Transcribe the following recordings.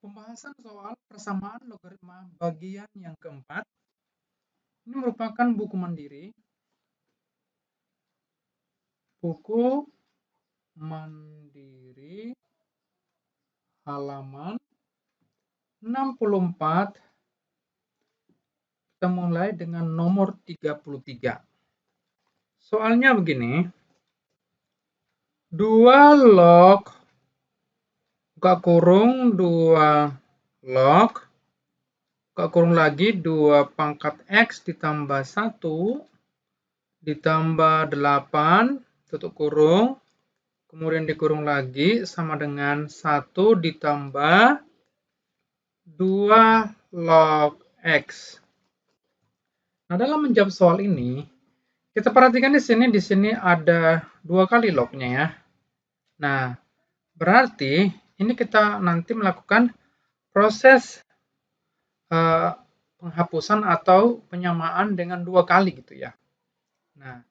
Pembahasan soal persamaan logaritma bagian yang keempat. Ini merupakan buku mandiri. Buku mandiri halaman 64. Kita mulai dengan nomor 33. Soalnya begini. 2 log buka kurung 2 log buka kurung lagi 2 pangkat X ditambah 1 ditambah 8 tutup kurung, kemudian dikurung lagi sama dengan 1 ditambah 2 log X. Nah, dalam menjawab soal ini, kita perhatikan di sini ada 2 kali lognya ya. Nah, berarti ini kita nanti melakukan proses penghapusan atau penyamaan dengan 2 kali gitu ya. Nah,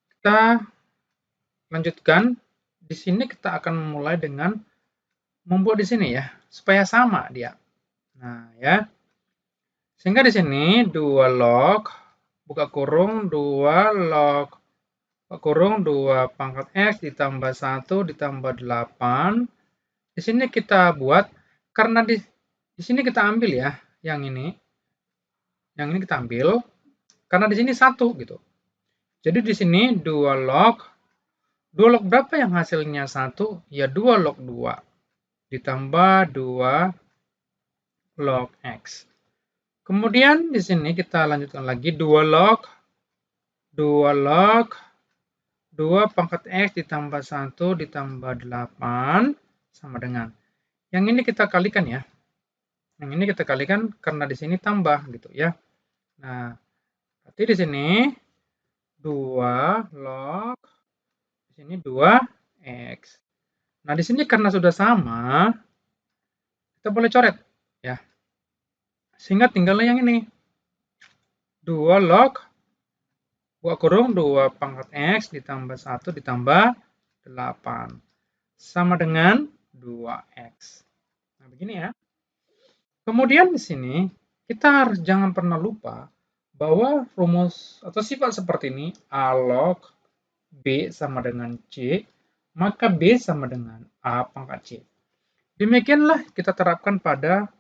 kita lanjutkan. Di sini kita akan memulai dengan membuat di sini ya, supaya sama dia. Nah, ya. Sehingga di sini 2 log buka kurung 2 log buka kurung 2 pangkat X ditambah 1 ditambah 8. Di sini kita buat karena di sini kita ambil ya, yang ini. Yang ini kita ambil karena di sini 1 gitu. Jadi di sini 2 log berapa yang hasilnya 1? Ya 2 log 2 ditambah 2 log X. Kemudian di sini kita lanjutkan lagi 2 log 2 pangkat X ditambah 1 ditambah 8 sama dengan. Yang ini kita kalikan ya. Yang ini kita kalikan karena di sini tambah gitu ya. Nah, berarti di sini 2 log di sini 2x. Nah, di sini karena sudah sama, kita boleh coret ya. Sehingga tinggalnya yang ini. 2 log buka kurung 2 pangkat X ditambah 1 ditambah 8 sama dengan 2x. Nah, begini ya. Kemudian di sini kita harus jangan pernah lupa bahwa rumus atau sifat seperti ini A log B sama dengan C, maka B sama dengan A pangkat C. Demikianlah kita terapkan pada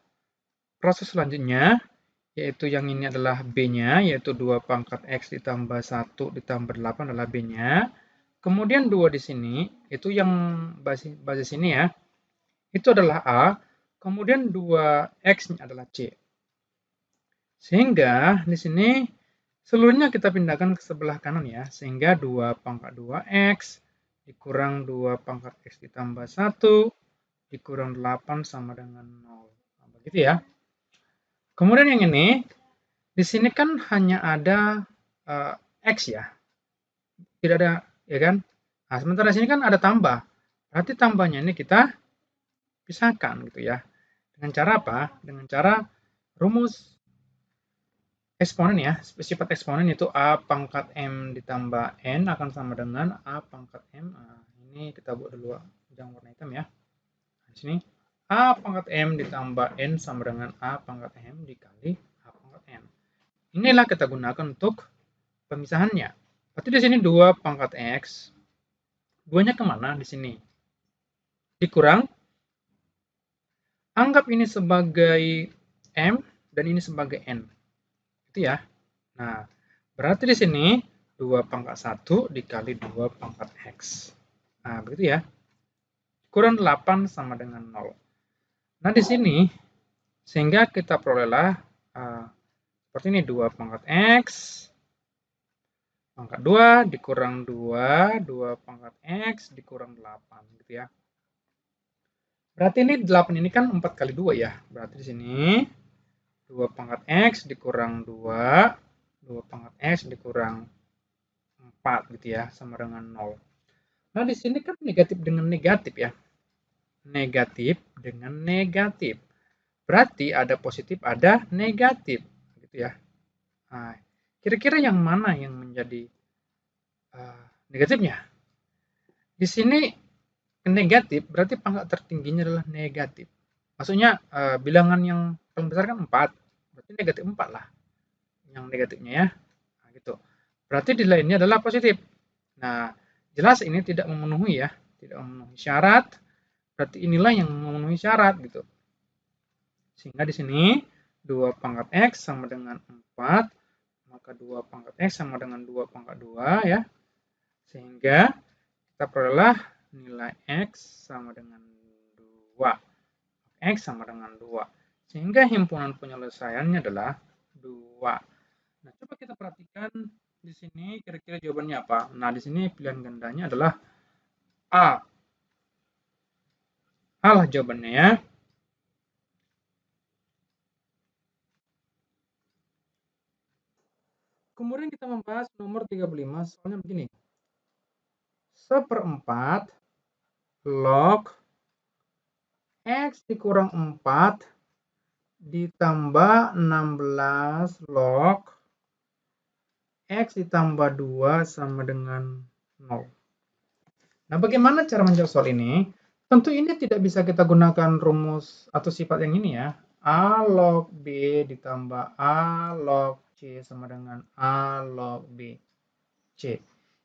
proses selanjutnya, yaitu yang ini adalah B-nya, yaitu 2 pangkat X ditambah 1 ditambah 8 adalah B-nya. Kemudian 2 di sini, itu yang basis ini ya, itu adalah A, kemudian 2X-nya adalah C. Sehingga di sini seluruhnya kita pindahkan ke sebelah kanan ya, sehingga 2 pangkat 2X dikurang 2 pangkat X ditambah 1 dikurang 8 sama dengan 0. Nah, begitu ya. Kemudian yang ini, di sini kan hanya ada X ya. Tidak ada, ya kan? Nah, sementara di sini kan ada tambah. Berarti tambahnya ini kita pisahkan gitu ya. Dengan cara apa? Dengan cara rumus eksponen ya. Sifat eksponen itu A pangkat M ditambah N akan sama dengan A pangkat M. Nah, ini kita buat dulu yang warna hitam ya. Nah, di sini A pangkat M ditambah N sama dengan A pangkat M dikali A pangkat N. Inilah kita gunakan untuk pemisahannya. Berarti di sini 2 pangkat X. 2-nya kemana? Di sini. Dikurang. Anggap ini sebagai M dan ini sebagai N. Itu ya. Nah, berarti di sini 2 pangkat 1 dikali 2 pangkat X. Nah, begitu ya. Kurang 8 sama dengan 0. Nah, di sini sehingga kita perolehlah seperti ini 2 pangkat X pangkat 2 dikurang 2 pangkat X dikurang 8 gitu ya. Berarti ini 8 ini kan 4 kali 2 ya. Berarti di sini 2 pangkat X dikurang 2 pangkat X dikurang 4 gitu ya, sama dengan 0. Nah, di sini kan negatif dengan negatif ya. Negatif dengan negatif. Berarti ada positif, ada negatif gitu ya. Nah, kira-kira yang mana yang menjadi negatifnya? Di sini negatif berarti pangkat tertingginya adalah negatif. Maksudnya bilangan yang paling besar kan 4, berarti negatif 4 lah yang negatifnya ya. Nah, gitu. Berarti nilai ini adalah positif. Nah, jelas ini tidak memenuhi ya, tidak memenuhi syarat. Berarti inilah yang memenuhi syarat gitu. Sehingga di sini 2 pangkat X sama dengan 4, maka 2 pangkat X sama dengan 2 pangkat 2 ya. Sehingga kita peroleh nilai X sama dengan 2. X sama dengan 2. Sehingga himpunan penyelesaiannya adalah 2. Nah, coba kita perhatikan di sini kira-kira jawabannya apa. Nah, di sini pilihan gandanya adalah A. A lah jawabannya ya. Kemudian kita membahas nomor 35, soalnya begini. 1/4 log X dikurang 4 ditambah 16 log X ditambah 2 sama dengan 0. Nah, bagaimana cara menjawab soal ini? Tentu ini tidak bisa kita gunakan rumus atau sifat yang ini ya. A log B ditambah A log C sama dengan A log B C.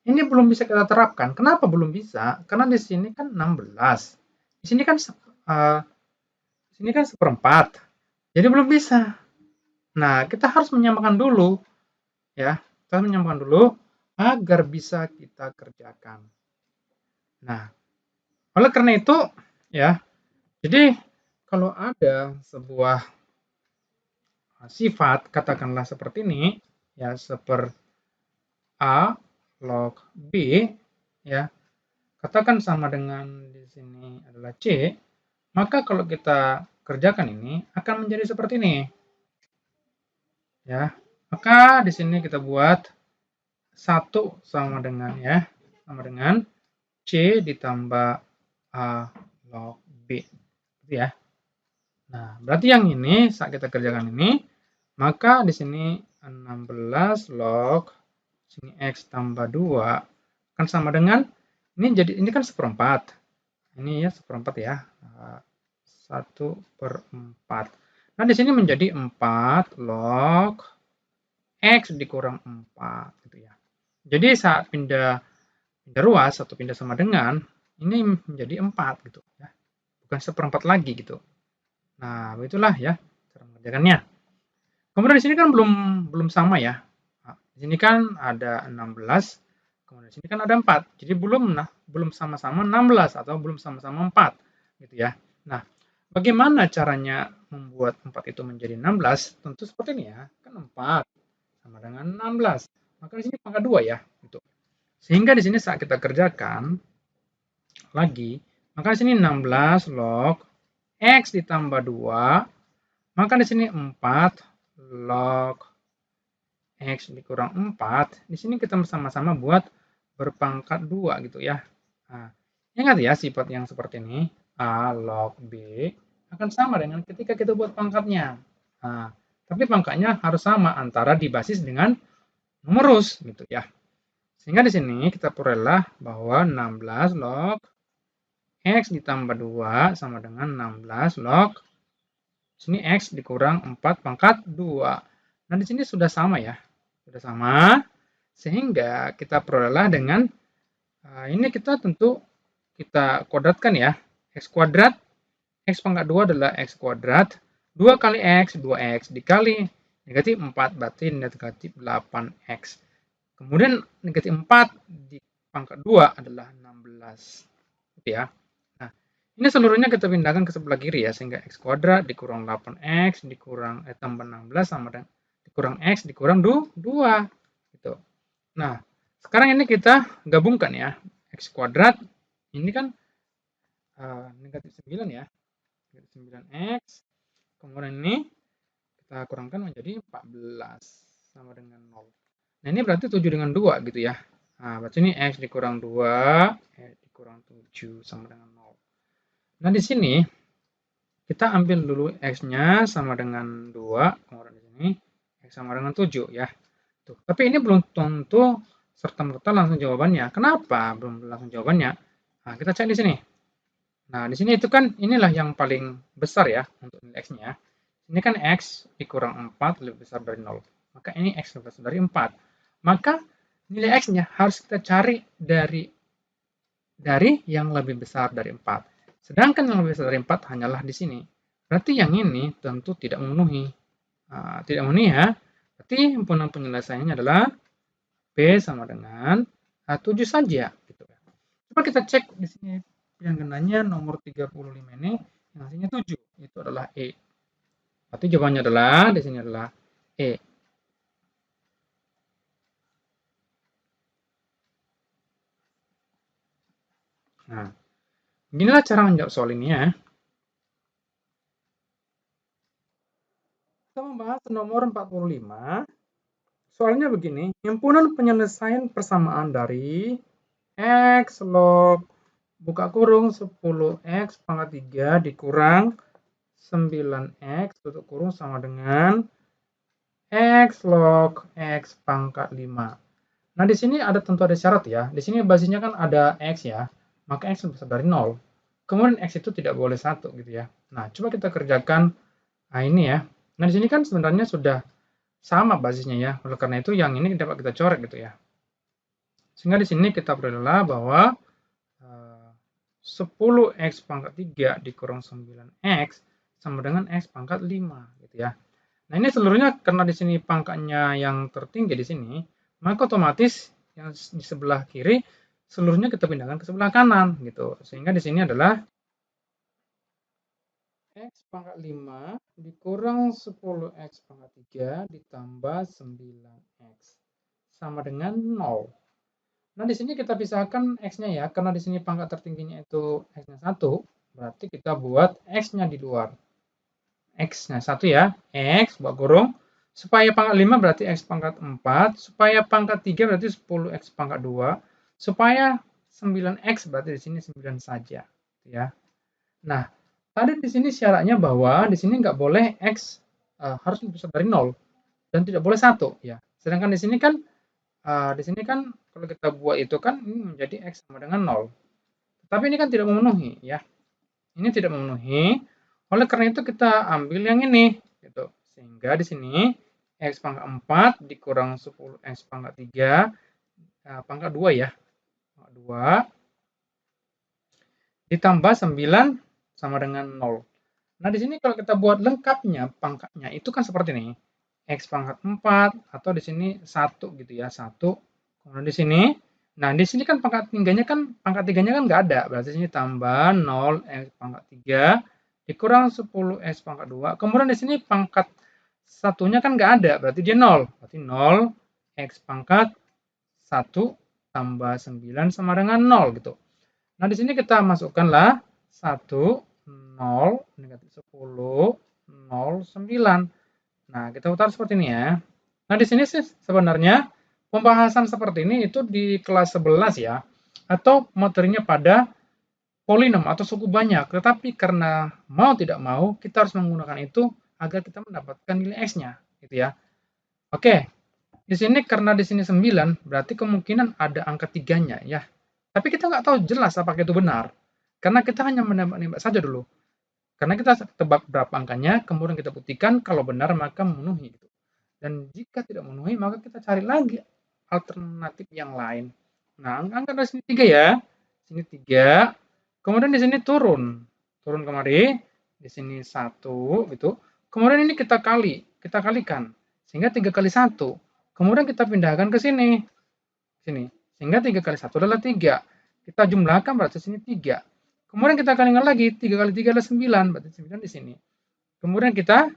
Ini belum bisa kita terapkan. Kenapa belum bisa? Karena di sini kan 16. Di sini kan seperempat. Jadi belum bisa. Nah, kita harus menyamakan dulu ya. Kita harus menyamakan dulu agar bisa kita kerjakan. Nah, oleh karena itu ya, jadi kalau ada sebuah sifat katakanlah seperti ini ya, seperti A log B ya, katakan sama dengan di sini adalah C, maka kalau kita kerjakan ini akan menjadi seperti ini. Ya. Maka di sini kita buat 1 sama dengan ya, sama dengan C ditambah A log B. Gitu ya. Nah, berarti yang ini saat kita kerjakan ini, maka di sini 16 log sini X tambah 2 kan sama dengan ini kan seperempat. Ini ya seperempat ya. 1/4. Nah, di sini menjadi 4 log X dikurang 4 gitu ya. Jadi saat pindah ruas atau pindah sama dengan ini menjadi 4 gitu ya. Bukan seperempat lagi gitu. Nah, begitulah ya cara mengerjakannya. Kemudian di sini kan belum sama ya. Nah, di sini kan ada 16, kemudian di sini kan ada 4. Jadi belum sama-sama 16 atau belum sama-sama 4 gitu ya. Nah, bagaimana caranya membuat 4 itu menjadi 16? Tentu seperti ini ya. Kan 4 sama dengan 16. Maka di sini pangkat 2 ya gitu. Sehingga di sini saat kita kerjakan lagi, maka di sini 16 log X ditambah 2, maka di sini 4 log X dikurang 4, di sini kita sama-sama buat berpangkat 2 gitu ya. Nah, ingat ya sifat yang seperti ini, A log B akan sama dengan ketika kita buat pangkatnya. Nah, tapi pangkatnya harus sama antara dibasis dengan numerus gitu ya. Sehingga di sini kita peroleh bahwa 16 log X ditambah 2 sama dengan 16 log sini X dikurang 4 pangkat 2. Nah, di sini sudah sama ya. Sudah sama. Sehingga kita peroleh dengan ini kita tentu kita kuadratkan ya. X kuadrat, X pangkat 2 adalah X kuadrat. 2 kali X, 2X dikali negatif 4 berarti negatif 8X. Kemudian negatif 4 di pangkat 2 adalah 16. Gitu ya. Nah, ini seluruhnya kita pindahkan ke sebelah kiri ya, sehingga X kuadrat dikurang 8X dikurang tambah 16 sama dengan dikurang X dikurang 2. Gitu. Nah, sekarang ini kita gabungkan ya. X kuadrat ini kan negatif 9 ya. Negatif 9X. Kemudian ini kita kurangkan menjadi 14 sama dengan 0. Nah, ini berarti 7 dengan 2 gitu ya. Nah, berarti ini X dikurang 2, X dikurang 7 sama dengan 0. Nah, di sini kita ambil dulu X-nya sama dengan 2, kemudian di sini X sama dengan 7 ya. Tuh. Tapi ini belum tentu serta-merta langsung jawabannya. Kenapa belum langsung jawabannya? Nah, kita cek di sini. Nah, di sini itu kan inilah yang paling besar ya untuk nilai X-nya. Ini kan X dikurang 4 lebih besar dari 0. Maka ini X lebih besar dari 4. Maka nilai X-nya harus kita cari dari yang lebih besar dari 4. Sedangkan yang lebih besar dari 4 hanyalah di sini. Berarti yang ini tentu tidak memenuhi. Nah, tidak memenuhi ya. Berarti himpunan penyelesaiannya adalah B sama dengan 7 saja. Gitu. Coba kita cek di sini yang genanya nomor 35 ini yang hasilnya 7. Itu adalah E. Berarti jawabannya adalah di sini adalah E. Nah, inilah cara menjawab soal ini ya. Kita membahas nomor 45. Soalnya begini, himpunan penyelesaian persamaan dari X log buka kurung 10X pangkat 3 dikurang 9X tutup kurung sama dengan X log X pangkat 5. Nah, di sini tentu ada syarat ya. Di sini basisnya kan ada X ya. Maka X lebih besar dari 0. Kemudian X itu tidak boleh 1 gitu ya. Nah, coba kita kerjakan ini ya. Nah, di sini kan sebenarnya sudah sama basisnya ya. Oleh karena itu yang ini dapat kita coret gitu ya. Sehingga di sini kita perolehlah bahwa 10X pangkat 3 dikurang 9X sama dengan X pangkat 5 gitu ya. Nah, ini seluruhnya karena di sini pangkatnya yang tertinggi di sini, maka otomatis yang di sebelah kiri seluruhnya kita pindahkan ke sebelah kanan gitu. Sehingga di sini adalah X pangkat 5 dikurang 10X pangkat 3 ditambah 9X sama dengan 0. Nah, di sini kita pisahkan X-nya ya, karena di sini pangkat tertingginya itu X-nya 1, berarti kita buat X-nya di luar. X-nya 1 ya, X buat kurung, supaya pangkat 5 berarti X pangkat 4, supaya pangkat 3 berarti 10X pangkat 2, supaya 9X berarti di sini 9 saja. Ya. Nah, tadi di sini syaratnya bahwa di sini nggak boleh X harus lebih besar dari 0 dan tidak boleh 1 ya. Sedangkan di sini kan kalau kita buat itu kan ini menjadi X sama dengan 0. Tapi ini kan tidak memenuhi ya. Ini tidak memenuhi. Oleh karena itu kita ambil yang ini gitu. Sehingga di sini X pangkat 4 dikurang 10X pangkat 3 pangkat 2 ya. Pangkat 2 ditambah 9 sama dengan 0. Nah, di sini kalau kita buat lengkapnya pangkatnya itu kan seperti ini. X pangkat 4 atau di sini 1 gitu ya, 1. Kemudian di sini, nah di sini kan pangkat tiganya kan nggak ada, berarti sini tambah 0 X pangkat 3 dikurang 10 X pangkat 2. Kemudian di sini pangkat satunya kan nggak ada, berarti dia 0. Berarti 0 X pangkat 1 tambah 9 sama dengan 0 gitu. Nah, di sini kita masukkanlah 1, 0, negatif 10, 0, 9. Nah, kita putar seperti ini ya. Nah, di sini sih sebenarnya pembahasan seperti ini itu di kelas 11 ya. Atau materinya pada polinom atau suku banyak. Tetapi karena mau tidak mau, kita harus menggunakan itu agar kita mendapatkan nilai X-nya. Gitu ya. Oke, di sini karena di sini 9, berarti kemungkinan ada angka 3-nya ya. Tapi kita nggak tahu jelas apakah itu benar. Karena kita hanya menembak-nembak saja dulu. Karena kita tebak berapa angkanya, kemudian kita buktikan kalau benar maka memenuhi. Gitu. Dan jika tidak memenuhi, maka kita cari lagi alternatif yang lain. Nah, angka dari sini 3 ya. Sini 3. Kemudian di sini turun. Turun kemari. Di sini 1 gitu. Kemudian ini kita kalikan. Sehingga 3 kali 1. Kemudian kita pindahkan ke sini. Sini. Sehingga 3 kali 1 adalah 3. Kita jumlahkan berarti sini 3. Kemudian kita kalikan lagi. 3 kali 3 adalah 9. Berarti 9 di sini. Kemudian kita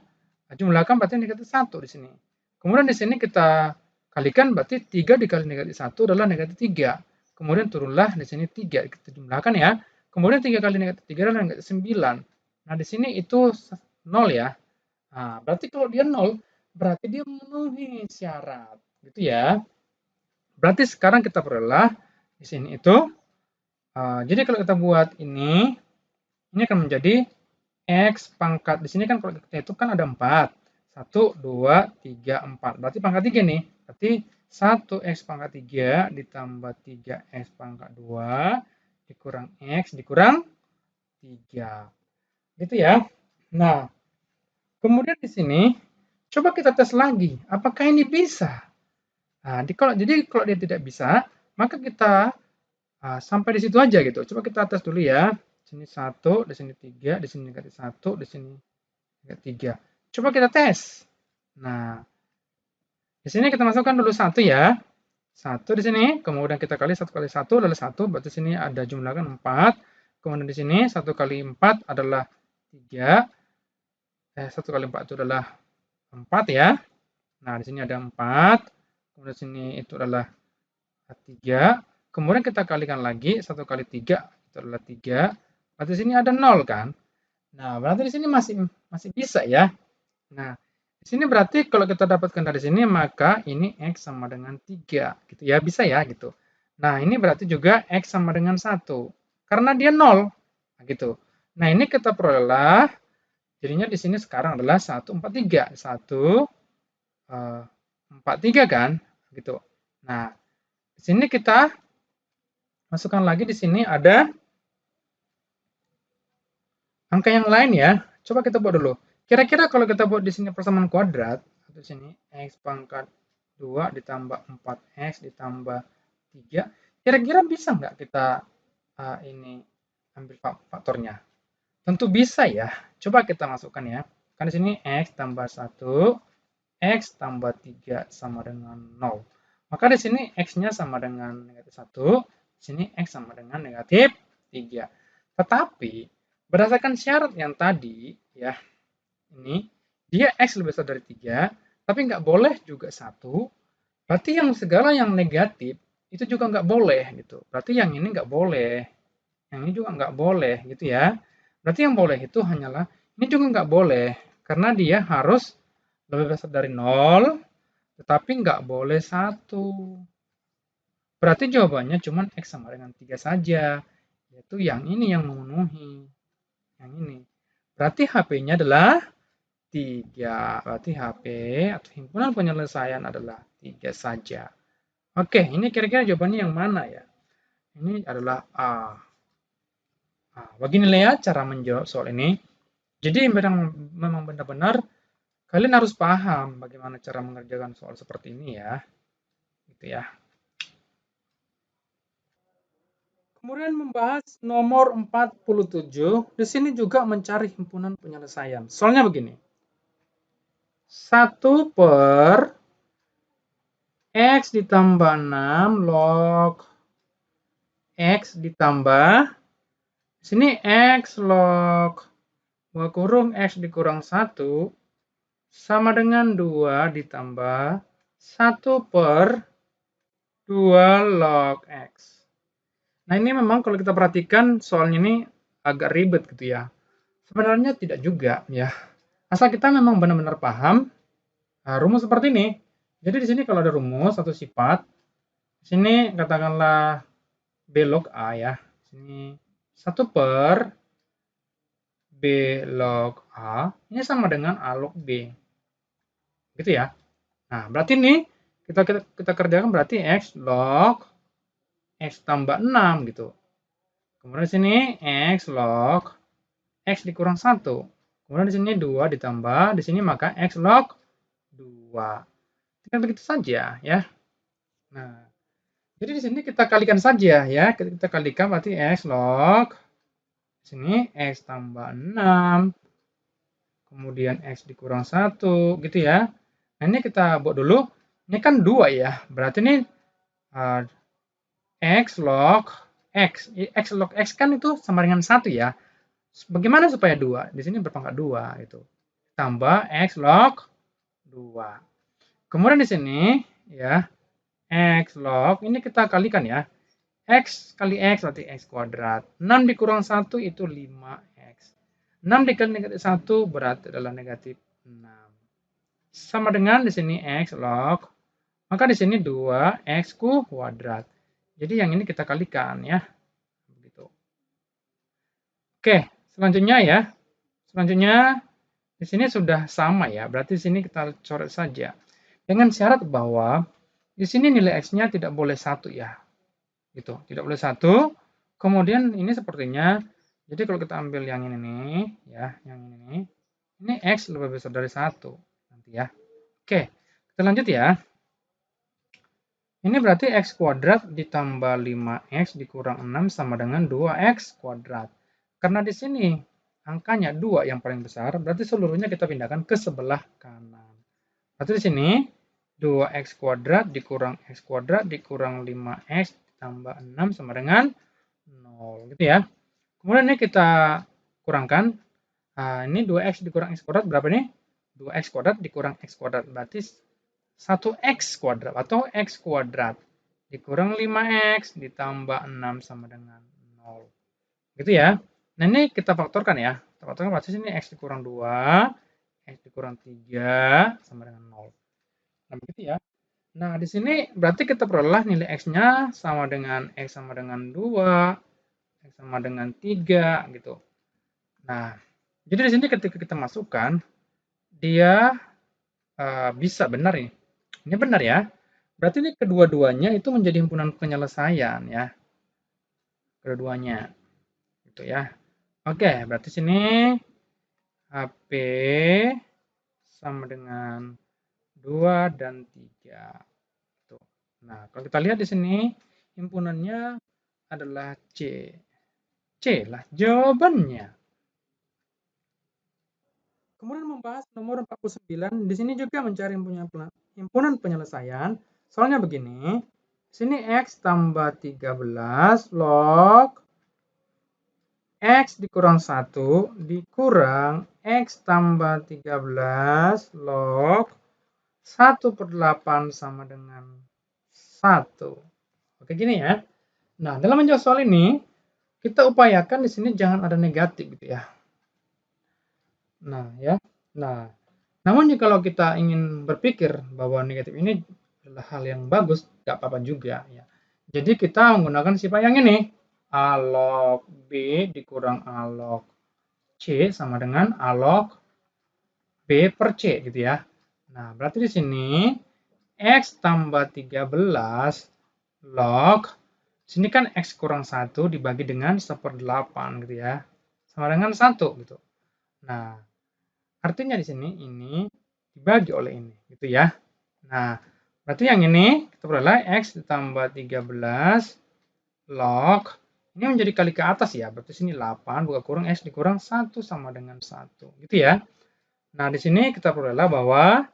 jumlahkan berarti negatif 1 di sini. Kemudian di sini kita kalikan berarti 3 dikali negatif 1 adalah negatif 3. Kemudian turunlah di sini 3. Kita jumlahkan ya. Kemudian 3 kali negatif 3 adalah negatif 9. Nah, di sini itu 0 ya. Nah, berarti kalau dia 0, berarti dia memenuhi syarat. Gitu ya. Berarti sekarang kita peroleh di sini itu. Jadi kalau kita buat ini akan menjadi X pangkat. Di sini kan kalau kita itu kan ada 4. 1, 2, 3, 4. Berarti pangkat 3 nih. Berarti 1X pangkat 3 ditambah 3X pangkat 2 dikurang X dikurang 3. Gitu ya. Nah, kemudian di sini coba kita tes lagi, apakah ini bisa? Nah, jadi kalau dia tidak bisa, maka kita sampai di situ aja gitu. Coba kita tes dulu ya. Di sini 1, di sini 3, di sini negatif 1, di sini negatif 3. Coba kita tes. Nah, di sini kita masukkan dulu 1 ya. 1 di sini, kemudian kita kali 1 kali 1 adalah 1, berarti sini ada jumlah kan 4. Kemudian di sini 1 kali 4 adalah 3. 1 kali 4 itu adalah 4 ya. Nah, di sini ada 4. Kemudian di sini itu adalah 3. Kemudian kita kalikan lagi 1 kali 3 itu adalah 3. Berarti di sini ada 0 kan? Nah, berarti di sini masih bisa ya. Nah, di sini berarti kalau kita dapatkan dari sini maka ini X sama dengan 3 gitu ya, bisa ya gitu. Nah, ini berarti juga X sama dengan 1 karena dia 0. Nah, gitu. Nah, ini kita perolehlah jadinya di sini sekarang adalah 143. 143 kan? Gitu. Nah, di sini kita masukkan lagi di sini ada angka yang lain ya. Coba kita buat dulu. Kira-kira kalau kita buat di sini persamaan kuadrat, di sini X pangkat 2 ditambah 4X ditambah 3, kira-kira bisa nggak kita ini ambil faktornya? Tentu bisa ya. Coba kita masukkan ya. Kan di sini X tambah 1, X tambah 3 sama dengan 0. Maka di sini X-nya sama dengan negatif 1, di sini X sama dengan negatif 3. Tetapi berdasarkan syarat yang tadi ya, ini dia X lebih besar dari 3, tapi nggak boleh juga 1, berarti yang segala yang negatif itu juga nggak boleh gitu. Berarti yang ini nggak boleh, yang ini juga nggak boleh gitu ya. Berarti yang boleh itu hanyalah ini juga nggak boleh, karena dia harus lebih besar dari 0, tetapi nggak boleh 1. Berarti jawabannya cuma X sama dengan 3 saja, yaitu yang ini yang memenuhi. Yang ini. Berarti HP-nya adalah 3. Berarti HP atau himpunan penyelesaian adalah 3 saja. Oke, ini kira-kira jawabannya yang mana ya? Ini adalah A. Begini ya cara menjawab soal ini. Jadi memang benar-benar kalian harus paham bagaimana cara mengerjakan soal seperti ini ya. Gitu ya. Kemudian membahas nomor 47, di sini juga mencari himpunan penyelesaian. Soalnya begini. 1 per X ditambah 6 log X ditambah, di sini X log 2 kurung X dikurang 1 sama dengan 2 ditambah 1 per 2 log X. Nah, ini memang kalau kita perhatikan soalnya ini agak ribet gitu ya. Sebenarnya tidak juga ya. Asal kita memang benar-benar paham rumus seperti ini. Jadi di sini kalau ada rumus atau sifat, di sini katakanlah B log A ya. Sini 1 per B log A ini sama dengan A log B. Gitu ya. Nah, berarti ini kita kerjakan berarti X log X tambah 6 gitu. Kemudian di sini X log X dikurang 1. Kemudian di sini 2 ditambah, di sini maka X log 2. Tinggal begitu saja ya. Nah, jadi di sini kita kalikan saja ya. Kita kalikan berarti X log di sini X tambah 6. Kemudian X dikurang 1 gitu ya. Nah, ini kita buat dulu. Ini kan 2 ya. Berarti ini X log X. X log X kan itu sama dengan 1 ya. Bagaimana supaya 2? Di sini berpangkat 2 gitu. Tambah X log 2. Kemudian di sini ya X log ini kita kalikan ya. X kali X berarti X kuadrat. 6 dikurang 1 itu 5X. 6 dikali negatif 1 berarti adalah negatif 6. Sama dengan di sini X log. Maka di sini 2X kuadrat. Jadi yang ini kita kalikan ya. Begitu. Oke, selanjutnya ya. Selanjutnya di sini sudah sama ya. Berarti di sini kita coret saja. Dengan syarat bahwa di sini nilai X-nya tidak boleh 1 ya. Gitu. Tidak boleh 1. Kemudian ini sepertinya Jadi kalau kita ambil yang ini nih, ya, yang ini X lebih besar dari 1. Nanti ya. Oke, kita lanjut ya. Ini berarti X kuadrat ditambah 5X dikurang 6 sama dengan 2X kuadrat. Karena di sini angkanya 2 yang paling besar, berarti seluruhnya kita pindahkan ke sebelah kanan. Berarti di sini 2X kuadrat dikurang X kuadrat dikurang 5X ditambah 6 sama dengan 0. Gitu ya. Kemudian ini kita kurangkan. Nah, ini 2X dikurang X kuadrat berapa nih? 2X kuadrat dikurang X kuadrat. Berarti 1X kuadrat atau X kuadrat dikurang 5X ditambah 6 sama dengan 0. Gitu ya. Nah, ini kita faktorkan ya. Kita faktorkan berarti sini X dikurang 2, X dikurang 3 sama dengan 0. Nah, begitu ya. Nah, di sini berarti kita peroleh nilai X-nya sama dengan X sama dengan 2, X sama dengan 3 gitu. Nah, jadi di sini ketika kita masukkan, dia bisa benar ini. Ini benar ya. Berarti ini kedua-duanya itu menjadi himpunan penyelesaian ya. Kedua-duanya. Gitu ya. Oke, berarti sini HP sama dengan 2 dan 3. Tuh. Nah, kalau kita lihat di sini himpunannya adalah C. C lah jawabannya. Kemudian membahas nomor 49, di sini juga mencari himpunan penyelesaian. Soalnya begini, sini X tambah 13 log X dikurang 1 dikurang X tambah 13 log 1/8 sama dengan 1. Oke gini ya. Nah, dalam menjawab soal ini, kita upayakan di sini jangan ada negatif gitu ya. Nah, ya. Nah, namun kalau kita ingin berpikir bahwa negatif ini adalah hal yang bagus, nggak apa-apa juga ya. Jadi kita menggunakan sifat yang ini. A log B dikurang A log C sama dengan A log B per C gitu ya. Nah, berarti di sini X tambah 13 log, sini kan X kurang 1 dibagi dengan 1/8 gitu ya. Sama dengan 1 gitu. Nah, artinya di sini ini dibagi oleh ini gitu ya. Nah, berarti yang ini kita peroleh X ditambah 13 log, ini menjadi kali ke atas ya, berarti sini 8 buka kurung X dikurang 1 sama dengan 1 gitu ya. Nah, di sini kita peroleh bahwa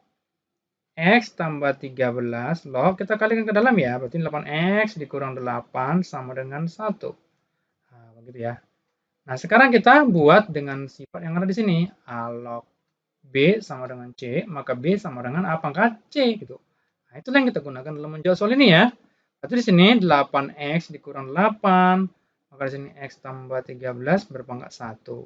X tambah 13 log, kita kalikan ke dalam ya, berarti 8X dikurang 8 sama dengan 1. Nah, begitu ya. Nah, sekarang kita buat dengan sifat yang ada di sini. A log B sama dengan C, maka B sama dengan A pangkat C gitu. Nah, itulah yang kita gunakan dalam menjawab soal ini ya. Berarti di sini 8X dikurang 8, maka di sini X tambah 13 berpangkat 1.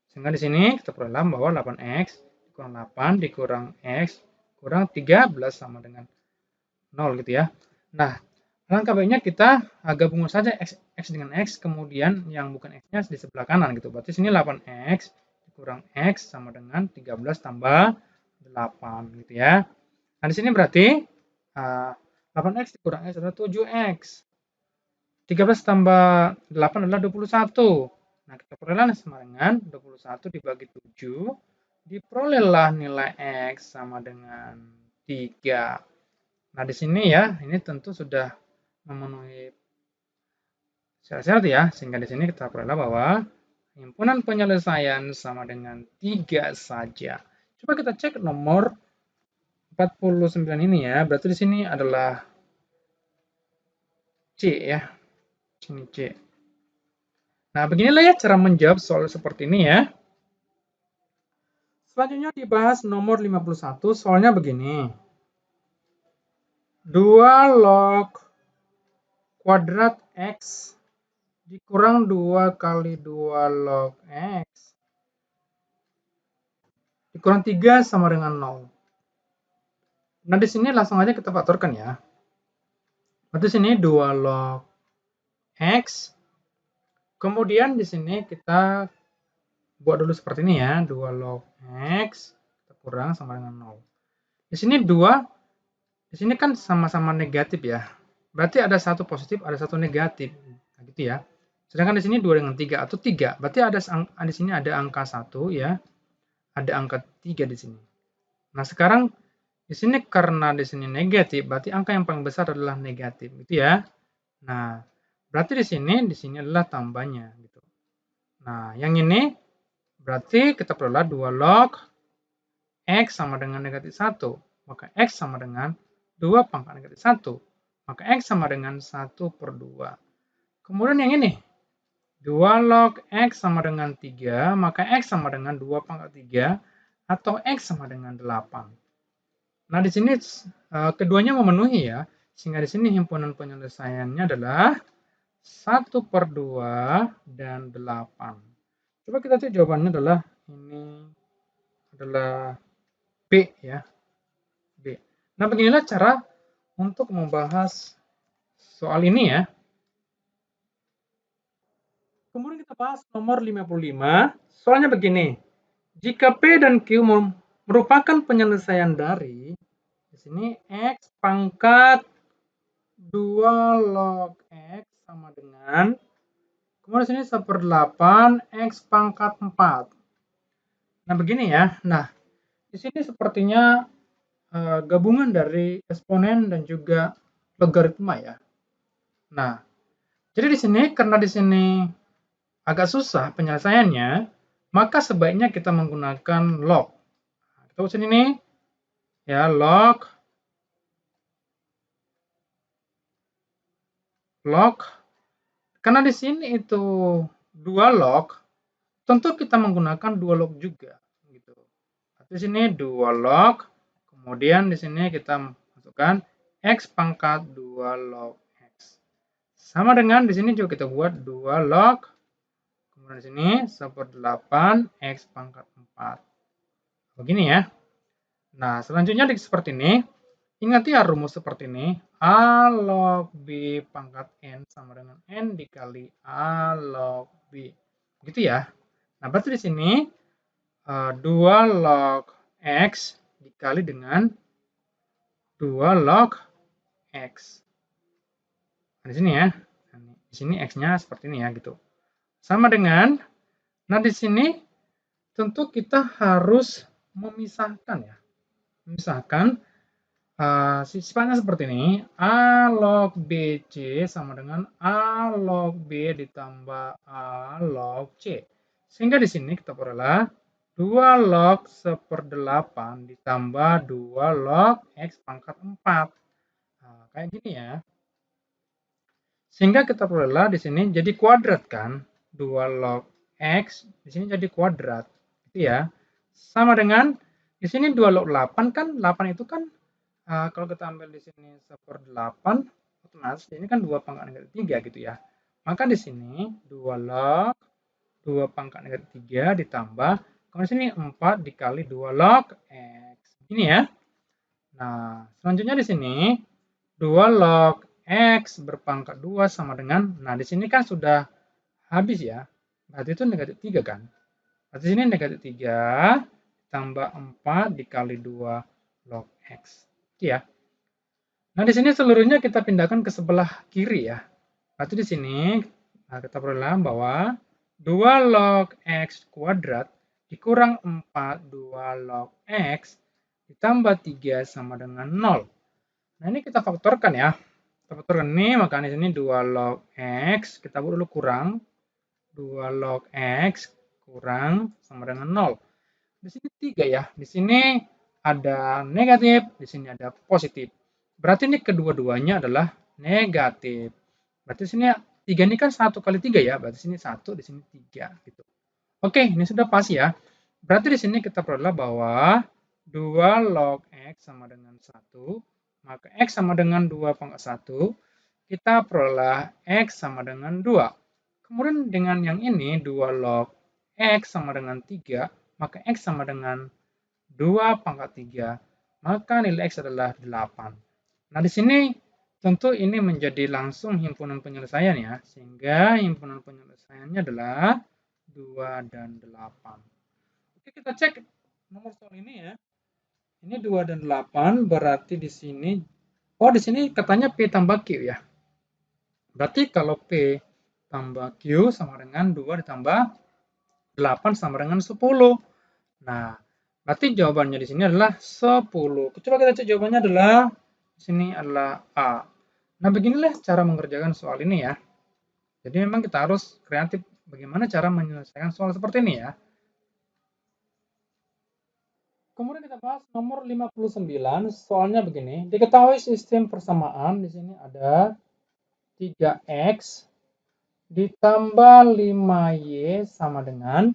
Sehingga di sini kita peroleh bahwa 8X dikurang 8 dikurang X kurang 13 sama dengan 0 gitu ya. Nah, alangkah baiknya kita gabungkan saja X dengan X, kemudian yang bukan X-nya di sebelah kanan gitu. Berarti sini 8X kurang X sama dengan 13 tambah 8 gitu ya. Nah, di sini berarti 8X dikurang X adalah 7X. 13 tambah 8 adalah 21. Nah, kita peroleh sama dengan 21 dibagi 7, diperolehlah nilai X sama dengan 3. Nah, di sini ya, ini tentu sudah memenuhi syarat-syarat ya, sehingga di sini kita peroleh bahwa himpunan penyelesaian sama dengan 3 saja. Coba kita cek nomor 49 ini ya, berarti di sini adalah C ya. Sini C. Nah, beginilah ya cara menjawab soal seperti ini ya. Selanjutnya dibahas nomor 51, soalnya begini. 2 log kuadrat X dikurang 2 kali 2 log X dikurang 3 sama dengan 0. Nah, di sini langsung aja kita faktorkan ya. Berarti sini 2 log X. Kemudian di sini kita buat dulu seperti ini ya. 2 log X kita kurang sama dengan 0. Di sini 2, di sini kan sama-sama negatif ya. Berarti ada satu positif, ada satu negatif. Nah, gitu ya. Sedangkan di sini 2 dengan 3 atau 3. Berarti di sini ada angka 1 ya. Ada angka 3 di sini. Nah, sekarang di sini karena di sini negatif, berarti angka yang paling besar adalah negatif, gitu ya. Nah, berarti di sini adalah tambahnya, gitu. Nah, yang ini berarti kita peroleh 2 log X sama dengan negatif 1. Maka X sama dengan 2 pangkat negatif 1. Maka X sama dengan 1 per 2. Kemudian yang ini, 2 log X sama dengan 3, maka X sama dengan 2 pangkat 3, atau X sama dengan 8. Nah, di sini keduanya memenuhi ya, sehingga di sini himpunan penyelesaiannya adalah 1 per 2 dan 8. Coba kita cek jawabannya adalah ini adalah B ya, B. Nah, beginilah cara untuk membahas soal ini ya. Kemudian kita bahas nomor 55. Soalnya begini, jika P dan Q merupakan penyelesaian dari di sini X pangkat 2 log X sama dengan, kemudian di sini 1/8 X pangkat 4. Nah, begini ya. Nah, di sini sepertinya gabungan dari eksponen dan juga logaritma ya. Nah, jadi di sini karena di sini agak susah penyelesaiannya, maka sebaiknya kita menggunakan log. Kita usahain ini ya, log karena di sini itu 2 log, tentu kita menggunakan 2 log juga gitu. Di sini 2 log, kemudian di sini kita masukkan X pangkat 2 log X. Sama dengan di sini juga kita buat 2 log, kemudian di sini 1/8 X pangkat 4. Begini ya. Nah, selanjutnya seperti ini. Ingat ya rumus seperti ini. A log B pangkat N sama dengan N dikali A log B. Begitu ya. Nah, berarti di sini 2 log X dikali dengan 2 log X. Nah, di sini ya. Di sini X-nya seperti ini ya gitu. Sama dengan, nah di sini tentu kita harus memisahkan ya. Memisahkan sifatnya seperti ini. A log BC sama dengan A log B ditambah A log C. Sehingga di sini kita peroleh 2 log 1/8 ditambah 2 log X pangkat 4. Nah, kayak gini ya. Sehingga kita peroleh di sini jadi kuadrat kan. 2 log X di sini jadi kuadrat. Gitu ya. Sama dengan di sini 2 log 8 kan, 8 itu kan kalau kita ambil di sini 1/8, otomatis ini kan 2 pangkat negatif 3 gitu ya. Maka di sini 2 log 2 pangkat negatif 3 ditambah, kalau di sini 4 dikali 2 log X. Ini ya. Nah, selanjutnya di sini 2 log X berpangkat 2 sama dengan, nah di sini kan sudah habis ya. Berarti itu negatif 3 kan. Berarti sini negatif 3 tambah 4 dikali 2 log X. Itu ya. Nah, di sini seluruhnya kita pindahkan ke sebelah kiri ya. Berarti di sini kita peroleh bahwa 2 log X kuadrat dikurang 4 2 log X ditambah 3 sama dengan 0. Nah, ini kita faktorkan ya. Kita faktorkan ini, maka di sini 2 log X, kita buat dulu kurang 2 log X kurang sama dengan 0. Di sini 3 ya. Di sini ada negatif, di sini ada positif. Berarti ini kedua-duanya adalah negatif. Berarti sini 3 ini kan 1 kali 3 ya. Berarti sini 1, di sini 3 gitu. Oke, ini sudah pas ya. Berarti di sini kita peroleh bahwa 2 log X sama dengan 1, maka X sama dengan 2 pangkat 1, kita peroleh X sama dengan 2. Kemudian dengan yang ini 2 log X sama dengan 3, maka X sama dengan 2 pangkat 3, maka nilai X adalah 8. Nah, di sini tentu ini menjadi langsung himpunan penyelesaian ya, sehingga himpunan penyelesaiannya adalah 2 dan 8. Oke, kita cek nomor soal ini ya. Ini 2 dan 8 berarti di sini, oh di sini katanya P tambah Q ya. Berarti kalau P tambah Q sama dengan 2 ditambah 8 sama dengan 10. Nah, berarti jawabannya di sini adalah 10. Coba kita cek jawabannya adalah di sini adalah A. Nah, beginilah cara mengerjakan soal ini ya. Jadi memang kita harus kreatif bagaimana cara menyelesaikan soal seperti ini ya. Kemudian kita bahas nomor 59, soalnya begini. Diketahui sistem persamaan di sini ada 3x ditambah 5y sama dengan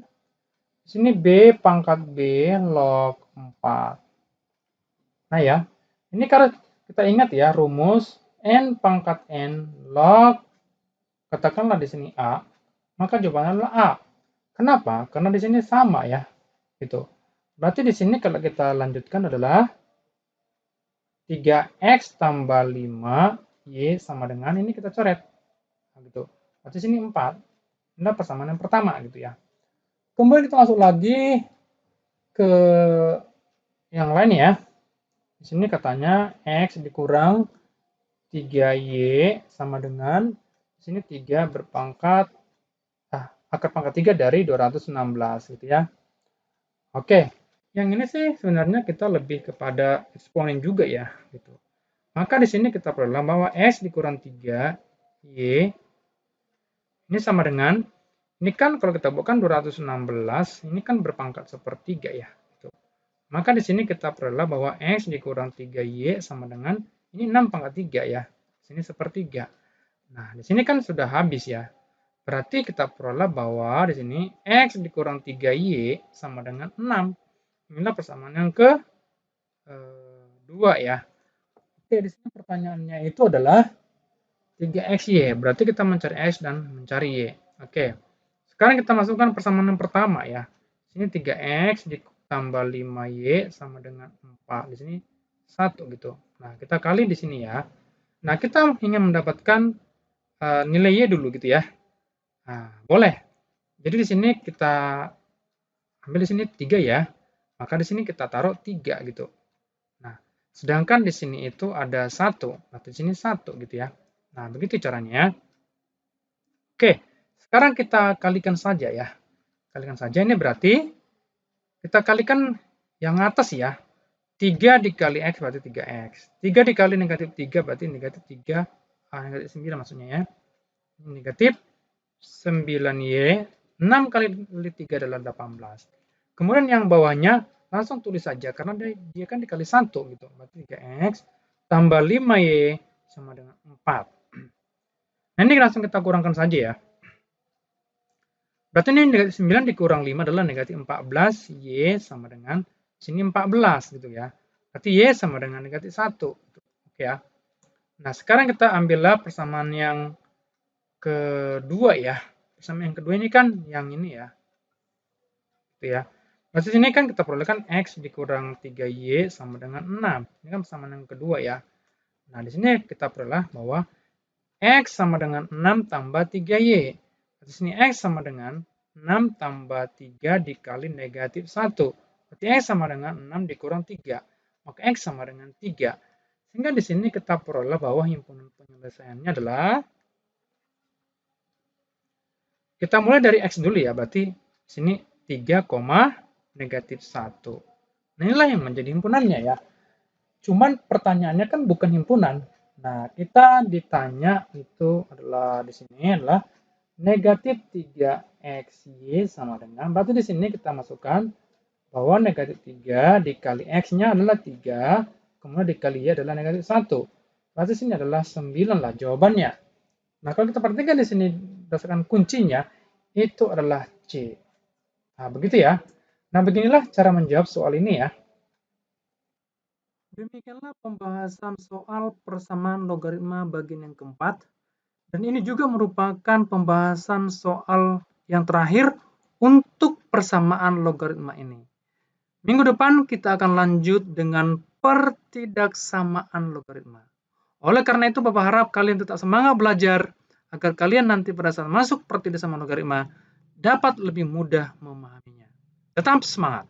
di sini b pangkat b log 4. Nah ya, ini karena kita ingat ya rumus n pangkat n log katakanlah di sini a, maka jawabannya adalah a. Kenapa? Karena di sini sama ya. Gitu. Berarti di sini kalau kita lanjutkan adalah 3x tambah 5y sama dengan ini kita coret. Nah, gitu. Berarti sini 4. Ini persamaan yang pertama gitu ya. Kemudian kita masuk lagi ke yang lain ya. Di sini katanya x dikurang 3y sama dengan di sini 3 berpangkat akar pangkat 3 dari 216 gitu ya. Oke, yang ini sih sebenarnya kita lebih kepada eksponen juga ya gitu. Maka di sini kita perlu bahwa x dikurang 3y ini sama dengan ini kan kalau kita buatkan 216 ini kan berpangkat sepertiga ya. Gitu. Maka di sini kita perlu bahwa x dikurang 3y sama dengan ini 6 pangkat 3 ya. Sini sepertiga. Nah, di sini kan sudah habis ya. Berarti kita peroleh bahwa di sini x dikurang 3y sama dengan 6. Inilah persamaan yang kedua ya. Oke, di sini pertanyaannya itu adalah 3xy. Berarti kita mencari x dan mencari y. Oke. Sekarang kita masukkan persamaan yang pertama ya. Di sini 3x ditambah 5y sama dengan 4. Di sini 1 gitu. Nah, kita kali di sini ya. Nah, kita ingin mendapatkan nilai y dulu gitu ya. Nah, boleh. Jadi di sini kita ambil di sini 3 ya. Maka di sini kita taruh 3 gitu. Nah, sedangkan di sini itu ada 1. Nah, di sini 1 gitu ya. Nah, begitu caranya. Oke, sekarang kita kalikan saja ya. Kalikan saja ini berarti kita kalikan yang atas ya. 3 dikali x berarti 3x. 3 dikali negatif 3 berarti negatif 3. Negatif 9 maksudnya ya. Negatif 9y, 6 kali 3 adalah 18. Kemudian yang bawahnya langsung tulis saja karena dia kan dikali 1 gitu. Berarti 3x tambah 5y sama dengan 4. Nah, ini langsung kita kurangkan saja ya. Berarti ini negatif 9 dikurang 5 adalah negatif 14, y sama dengan sini 14 gitu ya. Berarti y sama dengan negatif 1. Oke ya. Nah, sekarang kita ambillah persamaan yang kedua ya. Persamaan yang kedua ini kan yang ini ya. Gitu ya. Berarti sini kan kita perolehkan x dikurang 3y sama dengan 6. Ini kan persamaan yang kedua ya. Nah, di sini kita peroleh bahwa x sama dengan 6 tambah 3y. Di sini x sama dengan 6 tambah 3 dikali negatif 1. Berarti x sama dengan 6 dikurang 3. Maka x sama dengan 3. Sehingga di sini kita peroleh bahwa himpunan penyelesaiannya adalah kita mulai dari x dulu ya. Berarti di sini 3, negatif 1. Nah, inilah yang menjadi himpunannya ya. Cuman pertanyaannya kan bukan himpunan. Nah, kita ditanya itu adalah di sini adalah negatif 3xy sama dengan, berarti di sini kita masukkan bahwa negatif 3 dikali x-nya adalah 3, kemudian dikali y adalah negatif 1. Berarti sini adalah 9 lah jawabannya. Nah, kalau kita perhatikan di sini berdasarkan kuncinya, itu adalah C. Nah, begitu ya. Nah, beginilah cara menjawab soal ini ya. Demikianlah pembahasan soal persamaan logaritma bagian yang keempat. Dan ini juga merupakan pembahasan soal yang terakhir untuk persamaan logaritma ini. Minggu depan kita akan lanjut dengan pertidaksamaan logaritma. Oleh karena itu, Bapak harap kalian tetap semangat belajar agar kalian nanti pada saat masuk pertidaksamaan logaritma dapat lebih mudah memahaminya. Tetap semangat!